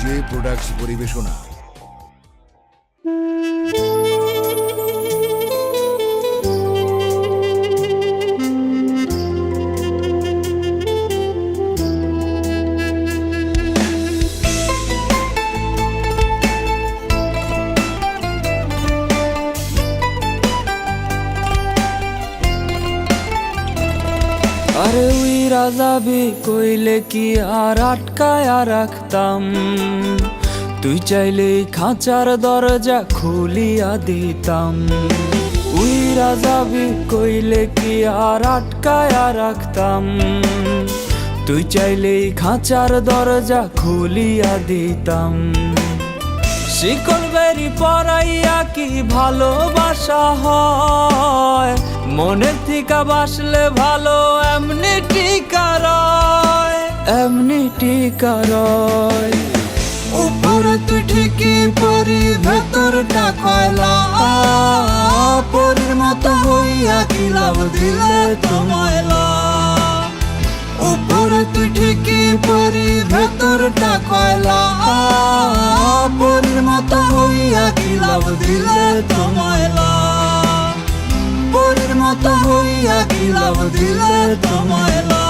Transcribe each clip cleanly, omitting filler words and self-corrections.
যে প্রোডাক্টস পরিবেশনা। আরে উইরা যাবি কইলে কি আর আটকায়া রাখতাম, তুই চাইলে খাঁচার দরজা খুলিয়া দিতাম। উইরা যাবি কইলে কি আর আটকায়া রাখতাম, তুই চাইলে খাঁচার দরজা খুলিয়া দিতাম। শিকল বেরি পরাইয়া কি ভালোবাসা হয়, মনের থিকা বাসলে ভালো এমনি টিকা রয়, এমনি টিকা রয়। উপরে তুই ঠিকই পরি ভেতরটা কয়লা, পরির মতো হইয়া কি লাভ দিলে তোমায়লা। উপরে তুই ঠিকই পরি ভেতরটা কয়লা, পরির মতো হইয়া কি লাভ দিলে তোমায়লা। পরির মতো হইয়া কি লাভ দিলে তোমায়লা।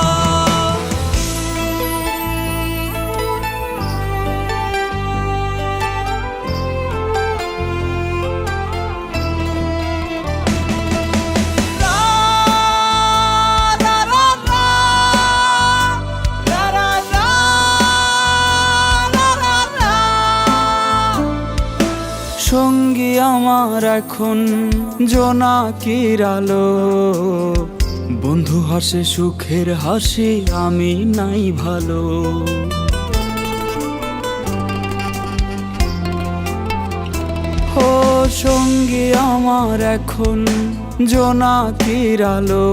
সঙ্গী আমার এখন জোনাকির আলো, বন্ধু হাসে সুখের হাসি আমি নাই ভালো। ও সঙ্গী আমার এখন জোনাকির আলো,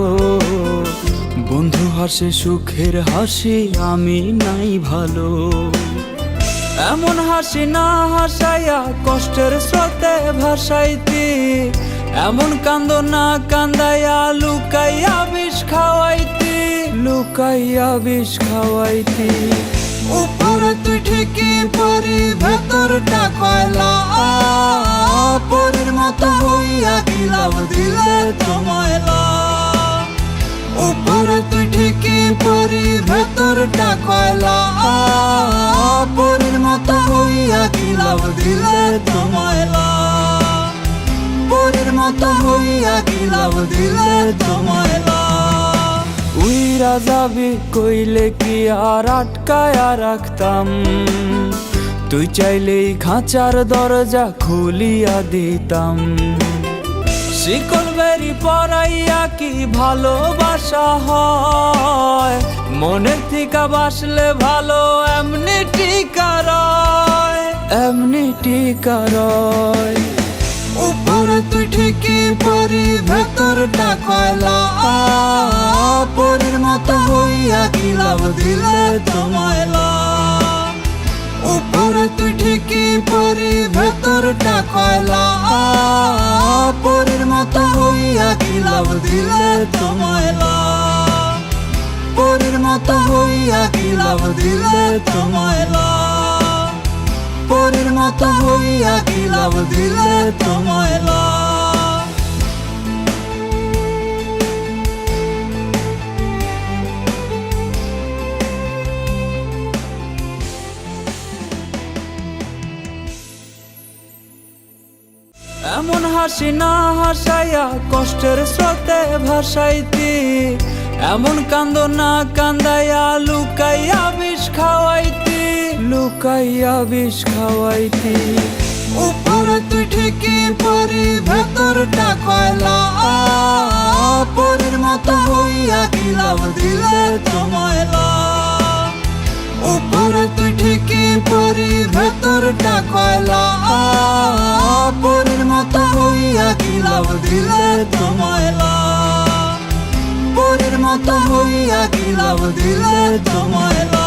বন্ধু হাসে সুখের হাসি আমি নাই ভালো। এমন হাসি না হাসাইয়া কষ্টের স্রোতে ভাসাইতি, এমন কান্দ না কান্দাইয়া লুকাইয়া বিষ খাওয়াইতি, লুকাইয়া বিষ খাওয়াইতি। উপরে তুই ঠিকই পরি ভেতরটা কয়লা, পরির মতো হইয়া কি লাভ দিলে তোমায়লা। উপরে তুই ঠিকই পরি ভেতরটা কয়লা, পরির মতো হইয়া কি লাভ দিলে তোমায়লা। পরির মতো হইয়া কি লাভ দিলে তোমায়লা। উইরা যাবি কইলে কি আর আটকায়া রাখতাম, তুই চাইলেই খাঁচার দরজা খুলিয়া দিতাম। শিকল বেরি পরাইয়া কি ভালোবাসা হয়, মনের থিকা বাসলে ভালো এমনি টিকা রয়, এমনি টিকা রয়। উপরে তুই ঠিকই পরি ভেতরটা কয়লা, পরির মতো হইয়া কি লাভ দিলে তোমায়লা। উপরে তুই ঠিকই পরি ভেতরটা কয়লা, পরির মতো হইয়া কি লাভ দিলে তোমায়লা। পরির মতো হইয়া কি লাভ দিলে তোমায়লা। পরির মতো হইয়া কি লাভ দিলে তোমায়লা। এমন হাসি না হাসাইয়া কষ্টের স্রোতে ভাসাইতি, এমন কান্দ না কান্দাইয়া লুকাইয়া বিষ খাওয়াইতি, লুকাইয়া বিষ খাওয়াইতি। উপরে তুই ঠিকই পরি ভেতরটা কয়লা, পরির মতো হইয়া কি লাভ দিলে তোমায়লা। উপরে তুই ঠিকই পরি ভেতরটা কয়লা, পরির মতো হইয়া কি লাভ দিলে তোমায়লা। পরির মতো হইয়া কি লাভ দিলে তোমায়লা।